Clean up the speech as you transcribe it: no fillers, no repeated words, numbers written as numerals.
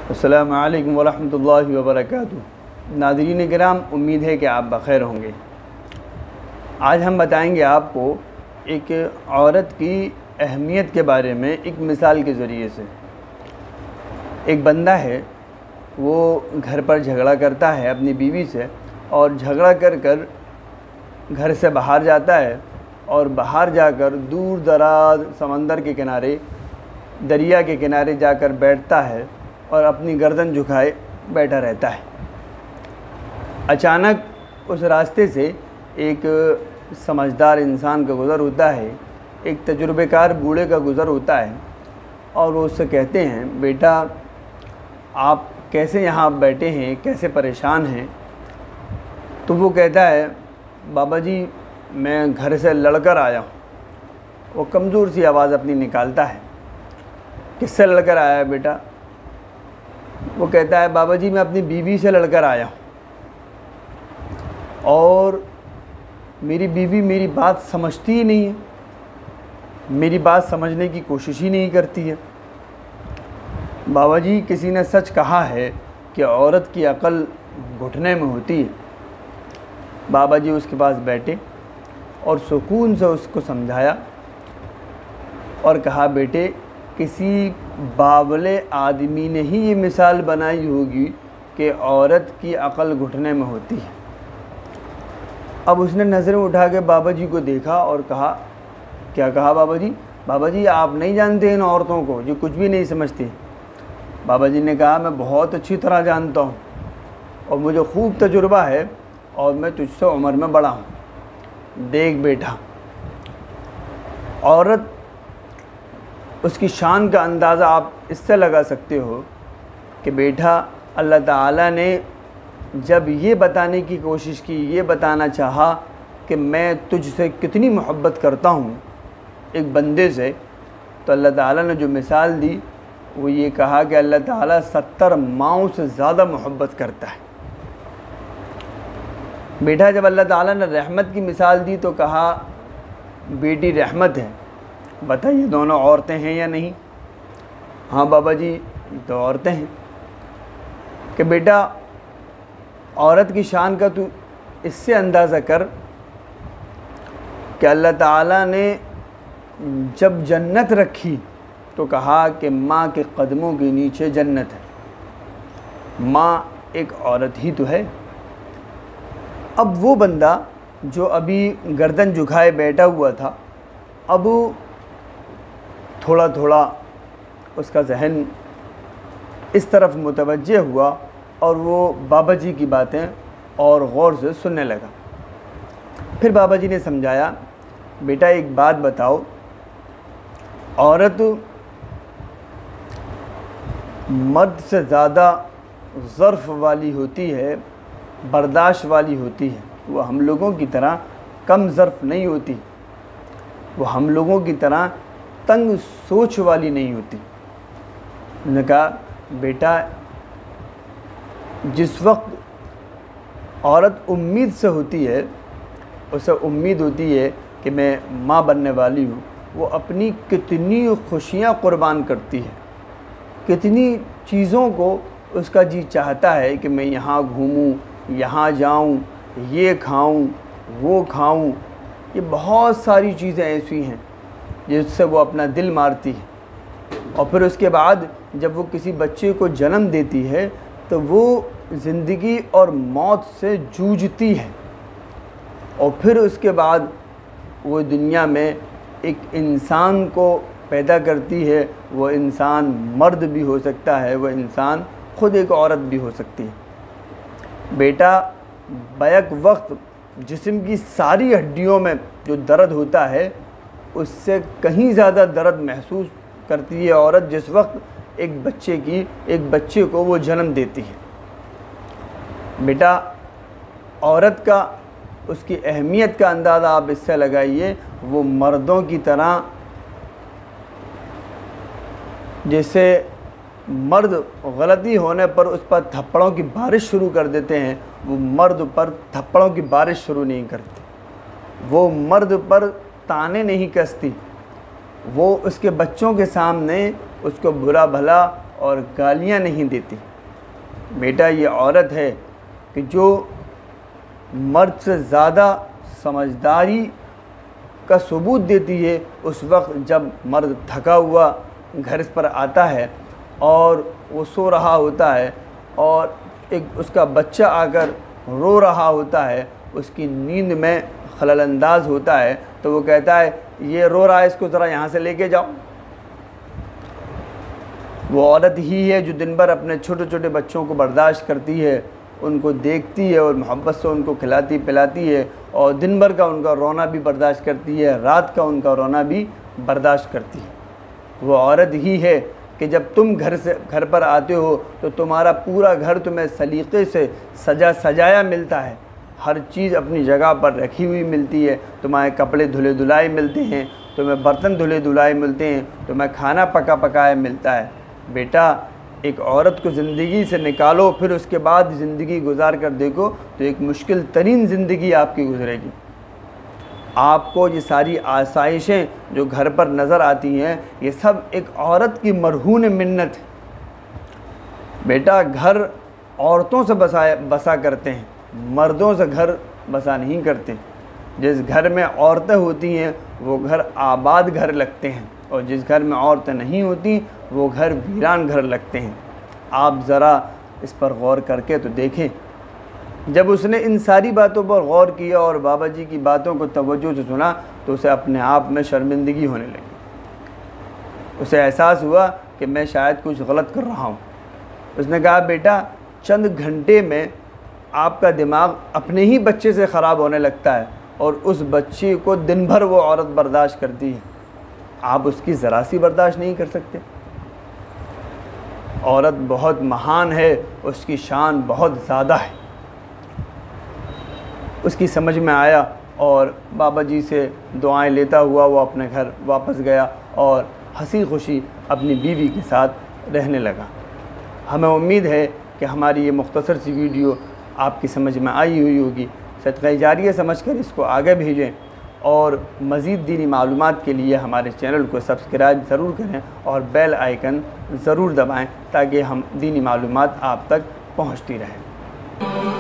अस्सलामु अलैकुम वरहमतुल्लाहि वबरकातुहू। नाज़रीन किराम, उम्मीद है कि आप बख़ैर होंगे। आज हम बताएंगे आपको एक औरत की अहमियत के बारे में एक मिसाल के ज़रिए से। एक बंदा है, वो घर पर झगड़ा करता है अपनी बीवी से, और झगड़ा कर कर घर से बाहर जाता है और बाहर जाकर दूर दराज समंदर के किनारे, दरिया के किनारे जाकर बैठता है और अपनी गर्दन झुकाए बैठा रहता है। अचानक उस रास्ते से एक समझदार इंसान का गुज़र होता है, एक तजुर्बेकार बूढ़े का गुज़र होता है, और वो उससे कहते हैं, बेटा आप कैसे यहाँ बैठे हैं, कैसे परेशान हैं? तो वो कहता है, बाबा जी मैं घर से लड़कर आया हूँ। वो कमज़ोर सी आवाज़ अपनी निकालता है। किससे लड़कर आया है बेटा? वो कहता है, बाबा जी मैं अपनी बीवी से लड़कर आया हूँ, और मेरी बीवी मेरी बात समझती ही नहीं है, मेरी बात समझने की कोशिश ही नहीं करती है। बाबा जी किसी ने सच कहा है कि औरत की अकल घुटने में होती है। बाबा जी उसके पास बैठे और सुकून से उसको समझाया और कहा, बेटे किसी बावले आदमी ने ही ये मिसाल बनाई होगी कि औरत की अकल घुटने में होती है। अब उसने नज़रें उठा के बाबा जी को देखा और कहा, क्या कहा बाबा जी? बाबा जी आप नहीं जानते इन औरतों को जो कुछ भी नहीं समझती। बाबा जी ने कहा, मैं बहुत अच्छी तरह जानता हूँ और मुझे खूब तजुर्बा है और मैं तुझसे उम्र में बड़ा हूँ। देख बेटा, औरत, उसकी शान का अंदाज़ा आप इससे लगा सकते हो कि बेटा अल्लाह ताला ने जब ये बताने की कोशिश की, ये बताना चाहा कि मैं तुझसे कितनी मोहब्बत करता हूँ एक बंदे से, तो अल्लाह ताला ने जो मिसाल दी वो ये कहा कि अल्लाह ताला 70 माओं से ज़्यादा मोहब्बत करता है। बेटा जब अल्लाह ताला ने रहमत की मिसाल दी तो कहा, बेटी रहमत है। बताइए दोनों औरतें हैं या नहीं? हाँ बाबा जी तो औरतें हैं। कि बेटा औरत की शान का तू इससे अंदाज़ा कर कि अल्लाह ताला ने जब जन्नत रखी तो कहा कि माँ के कदमों के नीचे जन्नत है। माँ एक औरत ही तो है। अब वो बंदा जो अभी गर्दन झुकाए बैठा हुआ था, अब थोड़ा थोड़ा उसका जहन इस तरफ मुतवज्जे हुआ और वो बाबा जी की बातें और गौर से सुनने लगा। फिर बाबा जी ने समझाया, बेटा एक बात बताओ, औरत मर्द से ज़्यादा ज़र्फ़ वाली होती है, बर्दाश्त वाली होती है। वो हम लोगों की तरह कम ज़र्फ़ नहीं होती, वो हम लोगों की तरह तंग सोच वाली नहीं होती। उन्होंने कहा, बेटा जिस वक्त औरत उम्मीद से होती है, उसे उम्मीद होती है कि मैं माँ बनने वाली हूँ, वो अपनी कितनी खुशियाँ कुर्बान करती है, कितनी चीज़ों को उसका जी चाहता है कि मैं यहाँ घूमूँ, यहाँ जाऊँ, ये खाऊँ, वो खाऊँ। ये बहुत सारी चीज़ें ऐसी हैं जिससे वो अपना दिल मारती है। और फिर उसके बाद जब वो किसी बच्चे को जन्म देती है तो वो ज़िंदगी और मौत से जूझती है, और फिर उसके बाद वो दुनिया में एक इंसान को पैदा करती है। वो इंसान मर्द भी हो सकता है, वो इंसान ख़ुद एक औरत भी हो सकती है। बेटा बैक वक्त जिस्म की सारी हड्डियों में जो दर्द होता है, उससे कहीं ज़्यादा दर्द महसूस करती है औरत जिस वक्त एक बच्चे को वो जन्म देती है। बेटा औरत का, उसकी अहमियत का अंदाज़ा आप इससे लगाइए, वो मर्दों की तरह, जैसे मर्द गलती होने पर उस पर थप्पड़ों की बारिश शुरू कर देते हैं, वो मर्द पर थप्पड़ों की बारिश शुरू नहीं करती। वो मर्द पर ताने नहीं कसती, वो उसके बच्चों के सामने उसको बुरा भला और गालियाँ नहीं देती। बेटा ये औरत है कि जो मर्द से ज़्यादा समझदारी का सबूत देती है उस वक्त जब मर्द थका हुआ घर पर आता है और वो सो रहा होता है और एक उसका बच्चा आकर रो रहा होता है, उसकी नींद में खलल अंदाज होता है, तो वो कहता है ये रो रहा है, इसको ज़रा यहाँ से लेके जाओ। वो औरत ही है जो दिन भर अपने छोटे छोटे बच्चों को बर्दाश्त करती है, उनको देखती है और मोहब्बत से उनको खिलाती पिलाती है और दिन भर का उनका रोना भी बर्दाश्त करती है, रात का उनका रोना भी बर्दाश्त करती है। वो औरत ही है कि जब तुम घर पर आते हो तो तुम्हारा पूरा घर तुम्हें सलीक़े से सजाया मिलता है, हर चीज़ अपनी जगह पर रखी हुई मिलती है, तुम्हारे कपड़े धुले धुलाए मिलते हैं, तुम्हें बर्तन धुले धुलाए मिलते हैं, तुम्हें खाना पकाया मिलता है। बेटा एक औरत को ज़िंदगी से निकालो, फिर उसके बाद ज़िंदगी गुजार कर देखो तो एक मुश्किल तरीन ज़िंदगी आपकी गुजरेगी। आपको ये सारी आसाइशें जो घर पर नज़र आती हैं ये सब एक औरत की मरहून मिन्नत है। बेटा घर औरतों से बसा करते हैं, मर्दों से घर बसा नहीं करते। जिस घर में औरतें होती हैं वो घर आबाद घर लगते हैं और जिस घर में औरतें नहीं होती वो घर वीरान घर लगते हैं। आप ज़रा इस पर गौर करके तो देखें। जब उसने इन सारी बातों पर गौर किया और बाबा जी की बातों को तवज्जो से सुना तो उसे अपने आप में शर्मिंदगी होने लगी। उसे एहसास हुआ कि मैं शायद कुछ गलत कर रहा हूँ। उसने कहा बेटा चंद घंटे में आपका दिमाग अपने ही बच्चे से ख़राब होने लगता है और उस बच्चे को दिन भर वो औरत बर्दाश्त करती है, आप उसकी ज़रा सी बर्दाश्त नहीं कर सकते। औरत बहुत महान है, उसकी शान बहुत ज़्यादा है। उसकी समझ में आया और बाबा जी से दुआएं लेता हुआ वो अपने घर वापस गया और हंसी खुशी अपनी बीवी के साथ रहने लगा। हमें उम्मीद है कि हमारी ये मुख्तसर सी वीडियो आपकी समझ में आई हुई होगी। सदक़ा जारिया समझकर इसको आगे भेजें और मज़ीद दीनी मालूमात के लिए हमारे चैनल को सब्सक्राइब ज़रूर करें और बेल आइकन ज़रूर दबाएं ताकि हम दीनी मालूमात आप तक पहुँचती रहें।